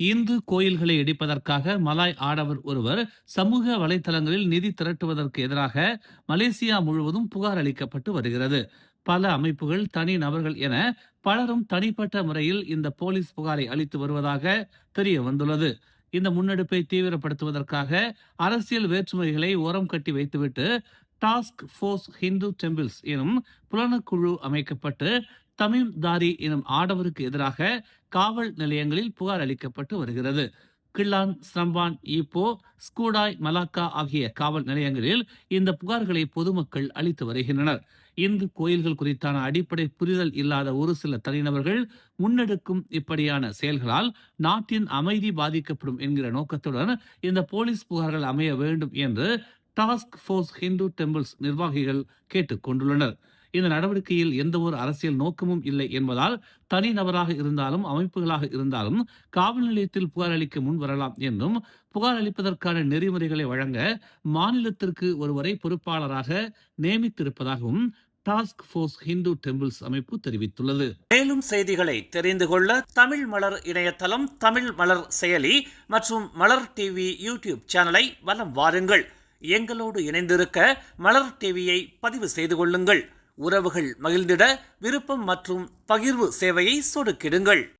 இந்து கோயில்களை இடிப்பதற்காக மலாய் ஆடவர் ஒருவர் சமூக வலைதளங்களில் நிதி திரட்டுவதற்கு எதிராக மலேசியா முழுவதும் புகார் அளிக்கப்பட்டு வருகிறது. பல அமைப்புகள், தனி நபர்கள் என பலரும் தனிப்பட்ட முறையில் இந்த போலீஸ் புகாரை அளித்து வருவதாக தெரிய வந்துள்ளது. இந்த முன்னெடுப்பை தீவிரப்படுத்துவதற்காக அரசியல் வேற்றுமைகளை ஓரம் கட்டி வைத்துவிட்டு டாஸ்க் போர்ஸ் ஹிந்து டெம்பிள்ஸ் எனும் புலனக்குழு அமைக்கப்பட்டு தமீம் தாரி எனும் ஆடவருக்கு எதிராக காவல் நிலையங்களில் புகார் அளிக்கப்பட்டு வருகிறது. கிள்ளான், ஸ்ரம்பான், ஈப்போ, ஸ்கூடாய், மலாக்கா ஆகிய காவல் நிலையங்களில் இந்த புகார்களை பொதுமக்கள் அளித்து வருகின்றனர். இந்து கோயில்கள் குறித்தான அடிப்படை புரிதல் இல்லாத ஒரு சில தனிநபர்கள் முன்னெடுக்கும் இப்படியான செயல்களால் நாட்டின் அமைதி பாதிக்கப்படும் என்கிற நோக்கத்துடன் இந்த போலீஸ் புகார்கள் அமைய வேண்டும் என்று டாஸ்க் போர்ஸ் ஹிந்து டெம்பிள்ஸ் நிர்வாகிகள் கேட்டுக் கொண்டுள்ளனர். இந்த நடவடிக்கையில் எந்த ஒரு அரசியல் நோக்கமும் இல்லை என்பதால் தனிநபராக இருந்தாலும் அமைப்புகளாக இருந்தாலும் காவல் நிலையத்தில் புகார் அளிக்க முன் வரலாம் என்றும், புகார் அளிப்பதற்கான நெறிமுறைகளை வழங்க மாநிலத்திற்கு ஒருவரை பொறுப்பாளராக நியமித்திருப்பதாகவும் டாஸ்க் போர்ஸ் ஹிந்து டெம்பிள்ஸ் அமைப்பு தெரிவித்துள்ளது. மேலும் செய்திகளை தெரிந்து கொள்ள தமிழ் மலர் இணையதளம், தமிழ் மலர் செயலி மற்றும் மலர் டிவி யூடியூப் சேனலை வலம் வாருங்கள். எங்களோடு இணைந்திருக்க மலர் டிவியை பதிவு செய்து கொள்ளுங்கள். உறவுகள் மகிழ்ந்திட விருப்பம் மற்றும் பகிர்வு சேவையை சொடுக்கிடுங்கள்.